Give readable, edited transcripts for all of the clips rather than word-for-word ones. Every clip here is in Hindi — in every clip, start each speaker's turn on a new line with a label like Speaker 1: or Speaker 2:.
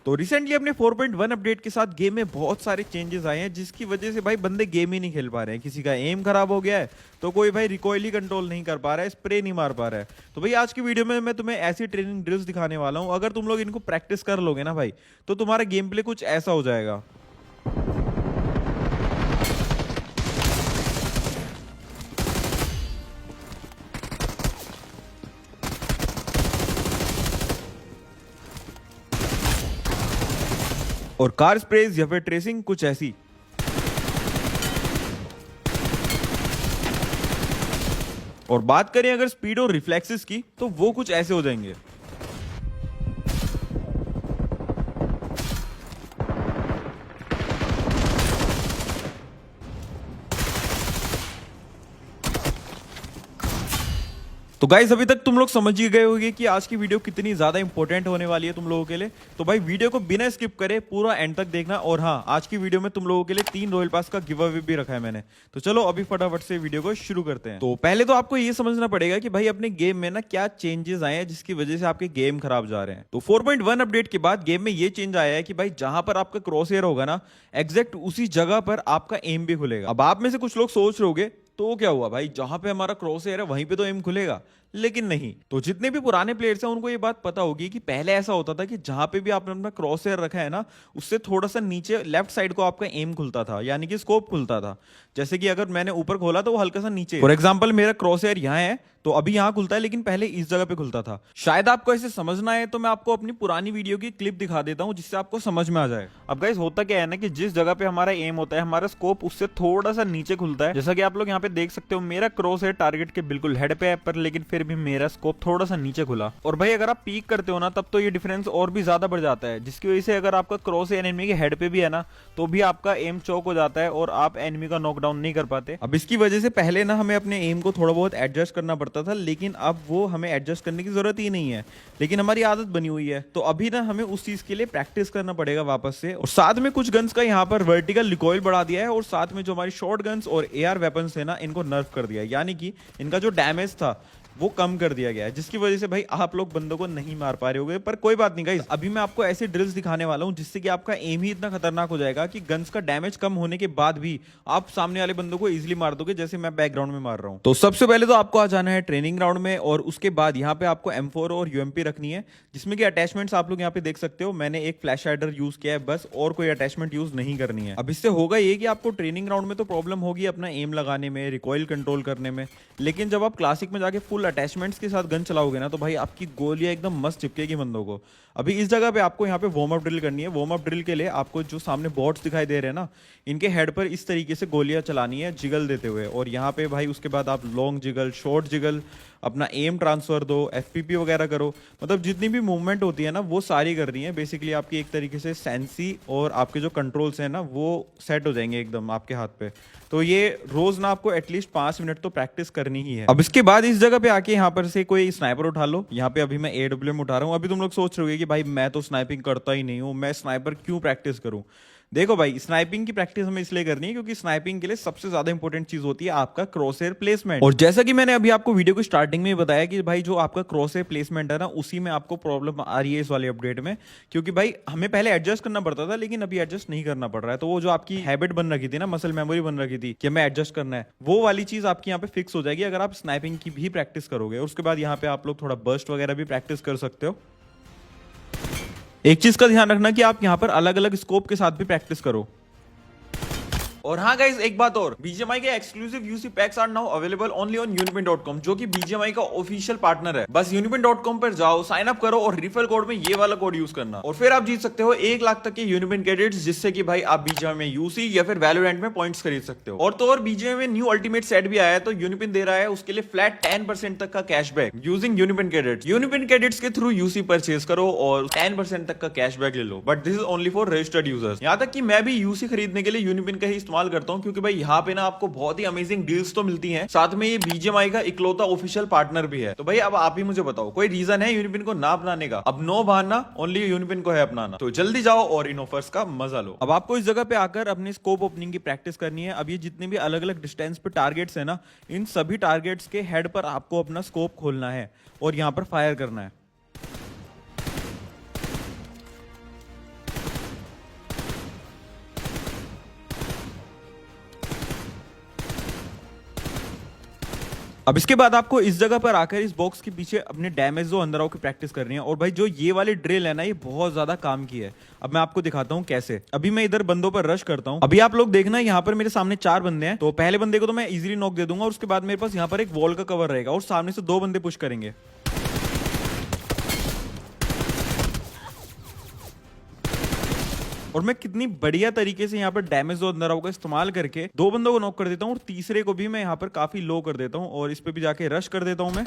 Speaker 1: तो रिसेंटली अपने 4.1 अपडेट के साथ गेम में बहुत सारे चेंजेस आए हैं, जिसकी वजह से भाई बंदे गेम ही नहीं खेल पा रहे हैं। किसी का एम खराब हो गया है, तो कोई भाई रिकॉइल ही कंट्रोल नहीं कर पा रहा है, स्प्रे नहीं मार पा रहा है। तो भाई आज की वीडियो में मैं तुम्हें ऐसी ट्रेनिंग ड्रिल्स दिखाने वाला हूं, अगर तुम लोग इनको प्रैक्टिस कर लोगे ना भाई, तो तुम्हारा गेम प्ले कुछ ऐसा हो जाएगा। और कार स्प्रेज या फिर ट्रेसिंग कुछ ऐसी। और बात करें अगर स्पीड और रिफ्लेक्सेस की, तो वो कुछ ऐसे हो जाएंगे। तो गाइस अभी तक तुम लोग समझ ही गए होंगे कि आज की वीडियो कितनी ज्यादा इंपॉर्टेंट होने वाली है तुम लोगों के लिए। तो भाई वीडियो को बिना स्किप करे पूरा एंड तक देखना। और हाँ, आज की वीडियो में तुम लोगों के लिए 3 रॉयल पास का गिव अवे भी रखा है मैंने। तो चलो अभी फटाफट से वीडियो को शुरू करते हैं। तो पहले तो आपको ये समझना पड़ेगा कि भाई अपने गेम में ना क्या चेंजेस आए हैं जिसकी वजह से आपके गेम खराब जा रहे हैं। तो 4.1 अपडेट के बाद गेम में ये चेंज आया है कि भाई जहां पर आपका क्रॉस एयर होगा ना, एग्जैक्ट उसी जगह पर आपका एम भी खुलेगा। अब आप में से कुछ लोग सोच रहे होगे, तो क्या हुआ भाई, जहां पे हमारा क्रॉस एयर है वहीं पे तो एम खुलेगा। लेकिन नहीं। तो जितने भी पुराने प्लेयर्स हैं उनको ये बात पता होगी कि पहले ऐसा होता था कि जहां पे भी आपने अपना क्रॉस एयर रखा है ना, उससे थोड़ा सा नीचे लेफ्ट साइड को आपका एम खुलता था, यानी कि स्कोप खुलता था। जैसे कि अगर मैंने ऊपर खोला तो वो हल्का सा नीचे, फॉर एग्जाम्पल मेरा क्रॉस एयर यहाँ है तो अभी यहां खुलता है, लेकिन पहले इस जगह पे खुलता था। शायद आपको ऐसे समझना है तो मैं आपको अपनी पुरानी वीडियो की क्लिप दिखा देता हूं, जिससे आपको समझ में आ जाए। अब गाइस होता क्या है ना कि जिस जगह पे हमारा एम होता है, हमारा स्कोप उससे थोड़ा सा नीचे खुलता है। जैसा कि आप लोग यहाँ पे देख सकते हो, मेरा क्रॉस एयर टारगेट के बिल्कुल हेड पे है, पर लेकिन फिर भी मेरा स्कोप थोड़ा सा नीचे खुला। और भाई अगर आप पीक करते हो ना, तब तो ये डिफरेंस और भी ज्यादा बढ़ जाता है, जिसकी वजह से अगर आपका क्रॉस एयर एनिमी के हेड पे भी है ना, तो भी आपका एम चौक हो जाता है और आप एनिमी का नॉकडाउन नहीं कर पाते। अब इसकी वजह से पहले ना हमें अपने एम को थोड़ा बहुत एडजस्ट करना पड़ता था, लेकिन अब वो हमें एडजस्ट करने की जरूरत ही नहीं है, लेकिन हमारी आदत बनी हुई है। तो अभी ना हमें उस चीज के लिए प्रैक्टिस करना पड़ेगा वापस से। और साथ में कुछ गन्स का यहाँ पर वर्टिकल रिकॉइल बढ़ा दिया है, और साथ में जो हमारी शॉर्ट गन्स और एआर वेपन्स है ना, इनको नर्फ कर दिया है, यानी कि इनका जो डैमेज था वो कम कर दिया गया है, जिसकी वजह से भाई आप लोग बंदों को नहीं मार पा रहे होगे। पर कोई बात नहीं गाइस, अभी मैं आपको ऐसे ड्रिल्स दिखाने वाला हूं जिससे कि आपका एम ही इतना खतरनाक हो जाएगा कि गन्स का डैमेज कम होने के बाद भी आप सामने वाले बंदों को इजीली मार दोगे, जैसे मैं बैकग्राउंड में मार रहा हूं। तो सबसे पहले तो आपको आ जाना है ट्रेनिंग ग्राउंड में, और उसके बाद यहाँ पे आपको M4 और UMP रखनी है, जिसमें कि अटैचमेंट्स आप लोग यहाँ पे देख सकते हो। मैंने एक फ्लैश हाइडर यूज किया है बस, और कोई अटैचमेंट यूज नहीं करनी है। अब इससे होगा ये कि आपको ट्रेनिंग ग्राउंड में तो प्रॉब्लम होगी अपना एम लगाने में, रिकॉइल कंट्रोल करने में, लेकिन जब आप क्लासिक में जाके फुल अटैचमेंट्स के साथ गन चलाओगे ना, तो भाई आपकी गोलियां एकदम मस्त चिपकेगी बंदों को। अभी इस जगह पे आपको यहाँ पे वार्म अप ड्रिल करनी है। वार्म अप ड्रिल के लिए आपको जो सामने बॉट्स दिखाई दे रहे हैं ना, इनके हेड पर इस तरीके से गोलियां चलानी है जिगल देते हुए। और यहाँ पे भाई उसके बाद आप लॉन्ग जिगल, शॉर्ट जिगल, अपना एम ट्रांसफर दो, FPP वगैरह करो। मतलब जितनी भी मूवमेंट होती है ना, वो सारी कर रही है बेसिकली। आपकी एक तरीके से सेंसी और आपके जो कंट्रोल्स हैं ना, वो सेट हो जाएंगे एकदम आपके हाथ पे। तो ये रोज ना आपको एटलीस्ट 5 मिनट तो प्रैक्टिस करनी ही है। अब इसके बाद इस जगह पे आके यहाँ पर से कोई स्नाइपर उठा लो। यहाँ पे अभी मैं AWM उठा रहा हूँ। अभी तुम लोग सोच रहे हो कि भाई मैं तो स्नाइपिंग करता ही नहीं हूँ, मैं स्नाइपर क्यों प्रैक्टिस करूँ। देखो भाई, स्नाइपिंग की प्रैक्टिस हमें इसलिए करनी है क्योंकि स्नाइपिंग के लिए सबसे ज्यादा इंपॉर्टेंट चीज होती है आपका क्रॉस एयर प्लेसमेंट। और जैसा कि मैंने अभी आपको वीडियो की स्टार्टिंग में बताया कि भाई जो आपका क्रॉस एयर प्लेसमेंट है ना, उसी में आपको प्रॉब्लम आ रही है इस वाले अपडेट में। क्योंकि भाई हमें पहले एडजस्ट करना पड़ता था, लेकिन अभी एडजस्ट नहीं करना पड़ रहा है। तो वो जो आपकी हैबिट बन रखी थी ना, मसल मेमोरी बन रखी थी कि हमें एडजस्ट करना है, वो वाली चीज आपकी यहाँ पे फिक्स हो जाएगी अगर आप स्नाइपिंग की भी प्रैक्टिस करोगे। उसके बाद यहाँ पे आप लोग थोड़ा बर्स्ट वगैरह भी प्रैक्टिस कर सकते हो। एक चीज का ध्यान रखना कि आप यहाँ पर अलग अलग स्कोप के साथ भी प्रैक्टिस करो। और हाँ गाइस, एक बात और, BGMI के exclusive UC packs are now available only on unipin.com, जो कि BGMI का ऑफिशियल पार्टनर है। बस unipin.com पर जाओ, साइन अप करो और रिफर कोड में ये वाला कोड यूज करना, और फिर आप जीत सकते हो 1 लाख तक के यूनिपिन क्रेडिट्स, जिससे कि भाई आप BGMI में यूसी या फिर वैलोरेंट में पॉइंट्स खरीद सकते हो। और तो और BGMI में न्यू अल्टीमेट सेट भी आया है, तो यूनिपिन दे रहा है उसके लिए फ्लैट 10% तक का cashback using UniPin credits. UniPin credits के थ्रू यूसी परचेज करो और 10% तक का कैशबैक ले लो, but this is only for registered users. यहाँ तक कि मैं भी यूसी खरीदने के लिए यूनिपिन का ही इस्तेमाल करता हूँ, क्योंकि यहाँ पे ना आपको बहुत ही अमेजिंग डील्स तो मिलती हैं, साथ में ये BGMI का इकलौता ऑफिशियल पार्टनर भी है। तो भाई अब आप ही मुझे बताओ, कोई रीजन है यूनिपिन को ना अपनाने का? अब नो बहाना, ओनली यूनिपिन को है अपनाना। तो जल्दी जाओ और इन ऑफर्स का मजा लो। अब आपको इस जगह पे आकर अपनी स्कोप ओपनिंग की प्रैक्टिस करनी है। अब ये जितने भी अलग अलग डिस्टेंस पे टारगेट्स है ना, इन सभी टारगेट्स के हेड पर आपको अपना स्कोप खोलना है और यहाँ पर फायर करना है। अब इसके बाद आपको इस जगह पर आकर इस बॉक्स के पीछे अपने डैमेज जो अंदर आओ की प्रैक्टिस करनी है। और भाई जो ये वाली ड्रिल है ना, ये बहुत ज्यादा काम की है। अब मैं आपको दिखाता हूँ कैसे। अभी मैं इधर बंदों पर रश करता हूँ। अभी आप लोग देखना, यहाँ पर मेरे सामने 4 बंदे हैं। तो पहले बंदे को तो मैं इजीली नॉक दे दूंगा और उसके बाद मेरे पास यहाँ पर एक वॉल का कवर रहेगा और सामने से 2 बंदे पुश करेंगे। और मैं कितनी बढ़िया तरीके से यहाँ पर डैमेज जो अंदर आओ का इस्तेमाल करके 2 बंदों को नॉक कर देता हूँ और तीसरे को भी मैं यहाँ पर काफी लो कर देता हूँ और इस पे भी जाके रश कर देता हूँ मैं।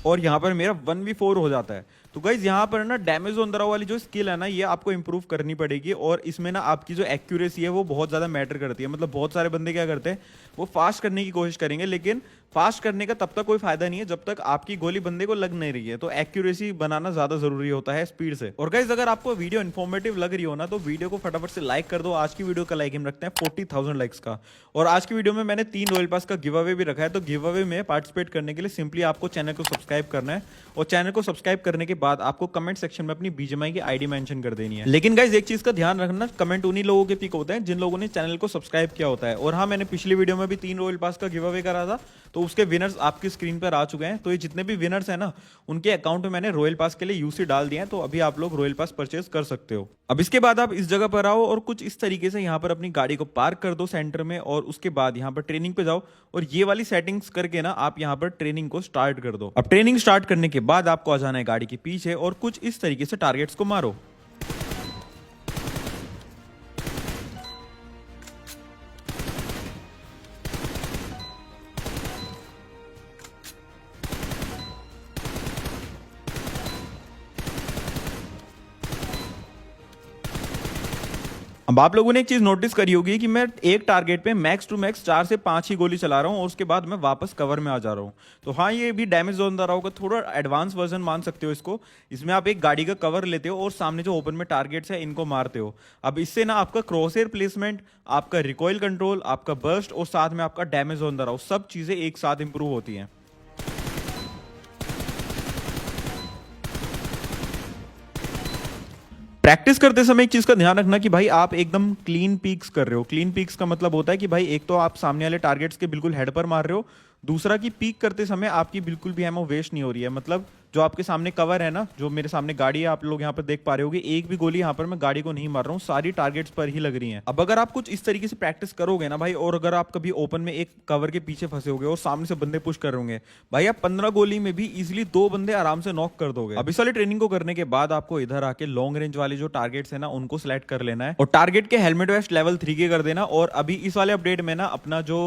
Speaker 1: और यहाँ पर मेरा 1v4 हो जाता है। तो गाइज यहाँ पर ना डैमेज अंदर वाली जो स्किल है ना, ये आपको इंप्रूव करनी पड़ेगी। और इसमें ना आपकी जो एक्यूरेसी है वो बहुत ज़्यादा मैटर करती है। मतलब बहुत सारे बंदे क्या करते हैं, वो फास्ट करने की कोशिश करेंगे, लेकिन फास्ट करने का तब तक कोई फायदा नहीं है जब तक आपकी गोली बंदे को लग नहीं रही है। तो एक्यूरेसी बनाना ज़्यादा जरूरी होता है स्पीड से। और गाइज अगर आपको वीडियो इन्फॉर्मेटिव लग रही हो ना, तो वीडियो को फटाफट से लाइक कर दो। आज की वीडियो का लाइक हम रखते हैं 40,000 लाइक्स का। और आज की वीडियो में मैंने 3 रॉयल पास का गिव अवे भी रखा है। तो गिव अवे में पार्टिसिपेट करने के लिए सिंपली आपको चैनल को सब्सक्राइब करना है और चैनल को सब्सक्राइब करने के बाद आपको कमेंट सेक्शन में अपनी बीजीएमआई की आईडी मेंशन कर देनी है। लेकिन गाइस एक चीज का ध्यान रखना, कमेंट उन्हीं लोगों के पिक होते हैं जिन लोगों ने चैनल को सब्सक्राइब किया होता है। और हाँ, मैंने पिछली वीडियो में भी 3 रॉयल पास का गिव अवे करा था, तो उसके विनर्स आपकी स्क्रीन पर आ चुके हैं। तो ये जितने भी विनर्स हैं ना, उनके अकाउंट में मैंने रॉयल पास के लिए यूसी डाल दिया है। तो अभी आप लोग रॉयल पास परचेज कर सकते हो। अब इसके बाद आप इस जगह पर आओ और कुछ इस तरीके से यहाँ पर अपनी गाड़ी को पार्क कर दो सेंटर में। और उसके बाद यहाँ पर ट्रेनिंग पे जाओ और ये वाली सेटिंग्स करके ना आप यहाँ पर ट्रेनिंग को स्टार्ट कर दो। अब ट्रेनिंग स्टार्ट करने के बाद आपको आ जाना है गाड़ी के पीछे और कुछ इस तरीके से टारगेट्स को मारो। अब आप लोगों ने एक चीज नोटिस करी होगी कि मैं एक टारगेट पे मैक्स टू मैक्स 4 से 5 ही गोली चला रहा हूँ और उसके बाद मैं वापस कवर में आ जा रहा हूँ। तो हाँ, ये भी डैमेज जोन अंदर होगा, थोड़ा एडवांस वर्जन मान सकते हो इसको। इसमें आप एक गाड़ी का कवर लेते हो और सामने जो ओपन में टारगेट्स है इनको मारते हो। अब इससे ना आपका क्रॉसहेयर प्लेसमेंट, आपका रिकॉइल कंट्रोल, आपका बर्स्ट और साथ में आपका डैमेज जोन अंदर सब चीजें एक साथ इंप्रूव होती हैं। प्रैक्टिस करते समय एक चीज का ध्यान रखना कि भाई आप एकदम क्लीन पीक्स कर रहे हो। क्लीन पीक्स का मतलब होता है कि भाई एक तो आप सामने वाले टारगेट्स के बिल्कुल हेड पर मार रहे हो, दूसरा कि पीक करते समय आपकी बिल्कुल भी एमो वेस्ट नहीं हो रही है। मतलब जो आपके सामने कवर है ना, जो मेरे सामने गाड़ी है आप लोग यहाँ पर देख पा रहे होगे, एक भी गोली यहाँ पर मैं गाड़ी को नहीं मार रहा हूँ, सारी टारगेट्स पर ही लग रही हैं। अब अगर आप कुछ इस तरीके से प्रैक्टिस करोगे ना भाई, और अगर आप कभी ओपन में एक कवर के पीछे फंसे होगे और सामने से बंदे पुश कर होंगे भाई, आप 15 गोली में भी इजिली 2 बंदे आराम से नॉक कर दोगे। अब इस वाली ट्रेनिंग को करने के बाद आपको इधर आके लॉन्ग रेंज वाले जो टारगेट्स है ना, उनको सिलेक्ट कर लेना है और टारगेट के हेलमेट वेस्ट लेवल 3 के कर देना। और अभी इस वाले अपडेट में ना अपना जो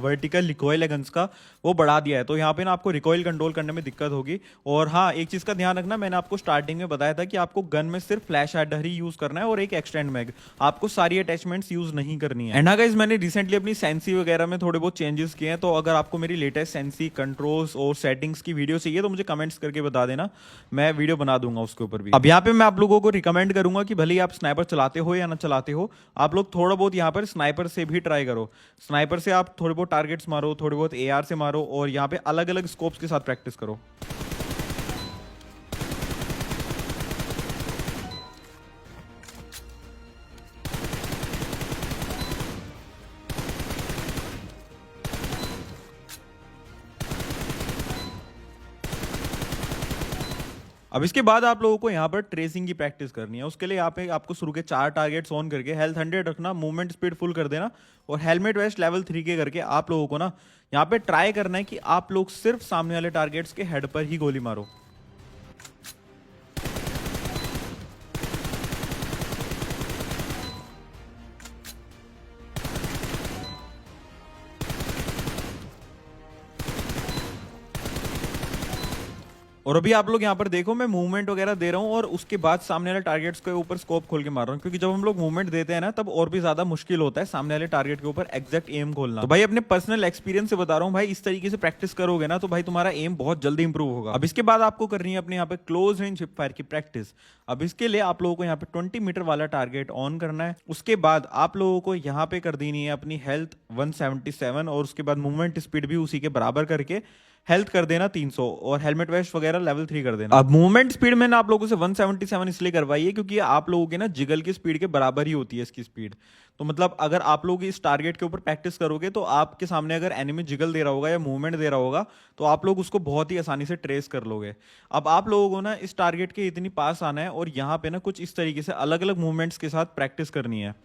Speaker 1: वर्टिकल रिकॉइल है गन्स का, वो बढ़ा दिया है। तो यहाँ पे ना आपको रिकॉइल कंट्रोल करने में दिक्कत होगी। और हाँ, एक चीज का ध्यान रखना, मैंने आपको स्टार्टिंग में बताया था कि आपको गन में सिर्फ फ्लैश एडर ही यूज करना है और एक एक्सटेंड मैग, आपको सारी अटैचमेंट्स यूज नहीं करनी है। एंड हाँ गाइस, मैंने रिसेंटली अपनी सेंसी वगैरह में थोड़े बहुत चेंजेस किए हैं। तो अगर आपको मेरी लेटेस्ट सेंसी कंट्रोल्स और सेटिंग्स की वीडियो चाहिए तो मुझे कमेंट्स करके बता देना, मैं वीडियो बना दूंगा उसके ऊपर भी। अब यहाँ पे मैं आप लोगों को रिकमेंड करूंगा कि भले ही आप स्नाइपर चलाते हो या ना चलाते हो, आप लोग थोड़ा बहुत यहाँ पर स्नाइपर से भी ट्राई करो। स्नाइपर से आप थोड़े बहुत टारगेट्स मारो, थोड़े बहुत एआर से मारो और यहाँ पे अलग अलग स्कोप्स के साथ प्रैक्टिस करो। अब इसके बाद आप लोगों को यहाँ पर ट्रेसिंग की प्रैक्टिस करनी है। उसके लिए यहाँ पे आपको शुरू के 4 टारगेट्स ऑन करके हेल्थ 100 रखना, मूवमेंट स्पीड फुल कर देना और हेलमेट वेस्ट लेवल 3 के करके आप लोगों को ना यहाँ पे ट्राई करना है कि आप लोग सिर्फ सामने वाले टारगेट्स के हेड पर ही गोली मारो। और अभी आप लोग यहाँ पर देखो, मैं मूवमेंट वगैरह दे रहा हूँ और उसके बाद सामने वाले टारगेट्स के ऊपर स्कोप खोल के मार रहा हूँ, क्योंकि जब हम लोग मूवमेंट देते हैं ना, तब और भी ज्यादा मुश्किल होता है सामने वाले टारगेट के ऊपर एग्जैक्ट एम खोलना। तो भाई अपने पर्सनल एक्सपीरियंस से बता रहा हूँ भाई, इस तरीके से प्रैक्टिस करोगे ना तो भाई तुम्हारा एम बहुत जल्दी इंप्रूव होगा। अब इसके बाद आपको करनी है अपने यहाँ पे क्लोज रेंज हिप फायर की प्रैक्टिस। अब इसके लिए आप लोगों को यहाँ पे 20 मीटर वाला टारगेट ऑन करना है। उसके बाद आप लोगों को यहाँ पे कर देनी है अपनी हेल्थ 177 और उसके बाद मूवमेंट स्पीड भी उसी के बराबर करके हेल्थ कर देना 300 और हेलमेट वेस्ट वगैरह लेवल 3 कर देना। अब मूवमेंट स्पीड मैंने आप लोगों से 177 इसलिए करवाई है क्योंकि आप लोगों के ना जिगल की स्पीड के बराबर ही होती है इसकी स्पीड। तो मतलब अगर आप लोग इस टारगेट के ऊपर प्रैक्टिस करोगे तो आपके सामने अगर एनिमी जिगल दे रहा होगा या मूवमेंट दे रहा होगा तो आप लोग उसको बहुत ही आसानी से ट्रेस कर लोगे। अब आप लोगों को ना इस टारगेट के इतनी पास आना है और यहाँ पे ना कुछ इस तरीके से अलग अलग मूवमेंट्स के साथ प्रैक्टिस करनी है।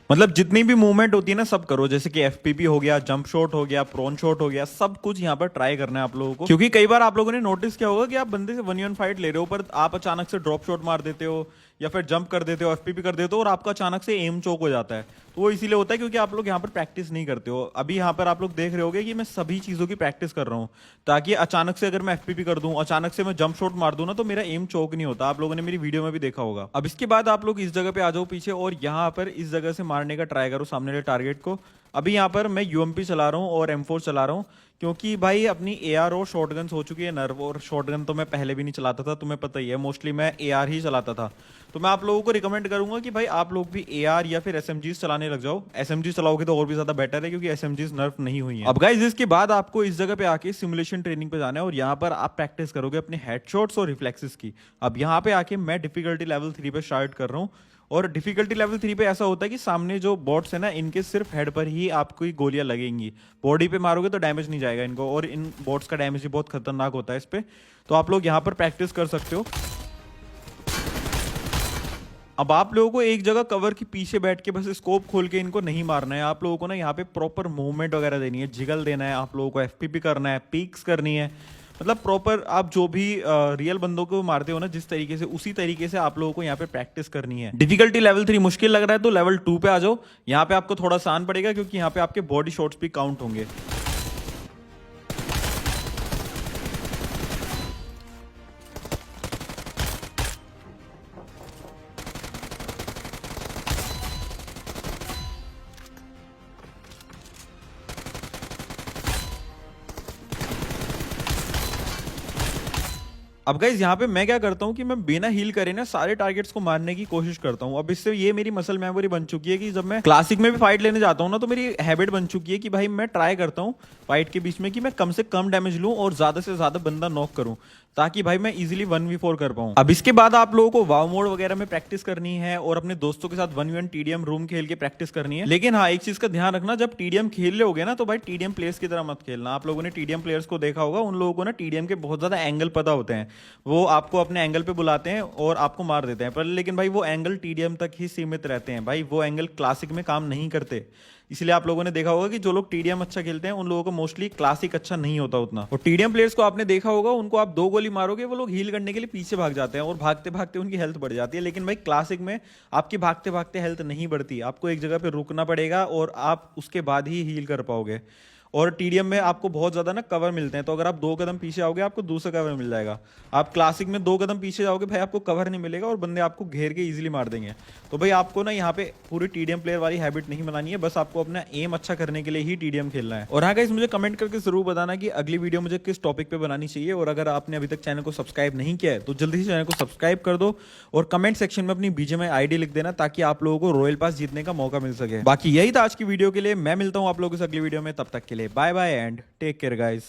Speaker 1: मतलब जितनी भी मूवमेंट होती है ना सब करो, जैसे कि एफपीपी हो गया, जंप शॉट हो गया, प्रोन शॉट हो गया, सब कुछ यहाँ पर ट्राई करना है आप लोगों को। क्योंकि कई बार आप लोगों ने नोटिस किया होगा कि आप बंदे से 1v1 फाइट ले रहे हो पर आप अचानक से ड्रॉप शॉट मार देते हो या फिर जंप कर देते हो, एफपीपी कर देते हो और आपका अचानक से एम चोक हो जाता है। तो वो इसीलिए होता है क्योंकि आप लोग यहाँ पर प्रैक्टिस नहीं करते हो। अभी यहाँ पर आप लोग देख रहे होगे कि मैं सभी चीजों की प्रैक्टिस कर रहा हूँ ताकि अचानक से अगर मैं एफपीपी कर दूं, अचानक से मैं जंप शॉट मार दूं ना तो मेरा एम चोक नहीं होता। आप लोगों ने मेरी वीडियो में भी देखा होगा। अब इसके बाद आप लोग इस जगह पे आ जाओ पीछे और यहाँ पर इस जगह से मारने का ट्राई करो सामने वाले टारगेट को। अभी यहाँ पर मैं यूएमपी चला रहा हूँ और M4 चला रहा हूँ क्योंकि भाई अपनी AR और शॉटगन्स हो चुकी है नर्व, और शॉटगन तो मैं पहले भी नहीं चलाता था, तुम्हें पता ही है, मोस्टली मैं AR ही चलाता था। तो मैं आप लोगों को रिकमेंड करूंगा कि भाई आप लोग भी AR या फिर SMGs चलाने लग जाओ। SMG चलाओगे तो और भी ज्यादा बेटर है क्योंकि SMGs नर्फ नहीं हुई है। अब गाइस इसके बाद आपको इस जगह पे आके सिमुलेशन ट्रेनिंग पे जाना है और यहाँ पर आप प्रैक्टिस करोगे अपने हेडशॉट्स और रिफ्लेक्सेस की। अब यहाँ पे आके मैं डिफिकल्टी लेवल 3 पे स्टार्ट कर रहा हूँ और डिफिकल्टी लेवल 3 पे ऐसा होता है कि सामने जो बॉट्स है ना इनके सिर्फ हेड पर ही आपको ही गोलियां लगेंगी, बॉडी पे मारोगे तो डैमेज नहीं जाएगा इनको, और इन बॉट्स का डैमेज भी बहुत खतरनाक होता है इस पे। तो आप लोग यहाँ पर प्रैक्टिस कर सकते हो। अब आप लोगों को एक जगह कवर के पीछे बैठ के बस स्कोप खोल के इनको नहीं मारना है, आप लोगों को ना यहाँ पे प्रॉपर मूवमेंट वगैरह देनी है, जिगल देना है, आप लोगों को एफपीपी करना है, पीक्स करनी है। मतलब प्रॉपर आप जो भी रियल बंदों को मारते हो ना जिस तरीके से, उसी तरीके से आप लोगों को यहाँ पे प्रैक्टिस करनी है। डिफिकल्टी लेवल 3 मुश्किल लग रहा है तो लेवल 2 पे आ जाओ। यहाँ पे आपको थोड़ा आसान पड़ेगा क्योंकि यहाँ पे आपके बॉडी शॉट्स भी काउंट होंगे। अब गाइज यहाँ पे मैं क्या करता हूँ कि मैं बिना हील करे ना सारे टारगेट्स को मारने की कोशिश करता हूँ। अब इससे ये मेरी मसल मेमोरी बन चुकी है कि जब मैं क्लासिक में भी फाइट लेने जाता हूँ ना तो मेरी हैबिट बन चुकी है कि भाई मैं ट्राई करता हूँ फाइट के बीच में कि मैं कम से कम डैमेज लूँ और ज्यादा से ज्यादा बंदा नॉक करूँ ताकि भाई मैं इजीली 1v4 कर पाऊँ। अब इसके बाद आप लोगों को वाव मोड वगैरह में प्रैक्टिस करनी है और अपने दोस्तों के साथ 1v1 टीडीएम रूम खेल के प्रैक्टिस करनी है। लेकिन हाँ एक चीज का ध्यान रखना, जब टीडीएम खेल रहे होगे ना तो भाई टीडीएम प्लेयर्स की तरह मत खेलना। आप लोगों ने टीडीएम प्लेयर्स को देखा होगा, उन लोगों को ना टीडीएम के बहुत ज्यादा एंगल पता होते हैं, वो आपको अपने एंगल पे बुलाते हैं और आपको मार देते हैं पर लेकिन भाई वो एंगल टीडीएम तक ही सीमित रहते हैं भाई, वो एंगल क्लासिक में काम नहीं करते। इसलिए आप लोगों ने देखा होगा कि जो लोग टीडीएम अच्छा खेलते हैं उन लोगों को मोस्टली क्लासिक अच्छा नहीं होता उतना। और टीडीएम प्लेयर्स को आपने देखा होगा, उनको आप 2 गोली मारोगे वो लोग हील करने के लिए पीछे भाग जाते हैं और भागते भागते उनकी हेल्थ बढ़ जाती है। लेकिन भाई क्लासिक में आपकी भागते भागते हेल्थ नहीं बढ़ती, आपको एक जगह पे रुकना पड़ेगा और आप उसके बाद ही हील कर पाओगे। और टीडीएम में आपको बहुत ज्यादा ना कवर मिलते हैं, तो अगर आप 2 कदम पीछे आओगे आपको दूसरा कवर मिल जाएगा। आप क्लासिक में 2 कदम पीछे जाओगे भाई आपको कवर नहीं मिलेगा और बंदे आपको घेर के इजीली मार देंगे। तो भाई आपको ना यहाँ पे पूरी टीडीएम प्लेयर वाली हैबिट नहीं बनानी है, बस आपको अपना एम अच्छा करने के लिए ही टीडीएम खेलना है। और हाँ गाइस मुझे कमेंट करके जरूर बताना कि अगली वीडियो मुझे किस टॉपिक पे बनानी चाहिए, और अगर आपने अभी तक चैनल को सब्सक्राइब नहीं किया है तो जल्दी से चैनल को सब्सक्राइब कर दो और कमेंट सेक्शन में अपनी बीजीएमआई आईडी लिख देना ताकि आप लोगों को रॉयल पास जीतने का मौका मिल सके। बाकी यही था आज की वीडियो के लिए, मैं मिलता हूँ आप लोगों से अगली वीडियो में, तब तक के लिए bye bye and take care guys.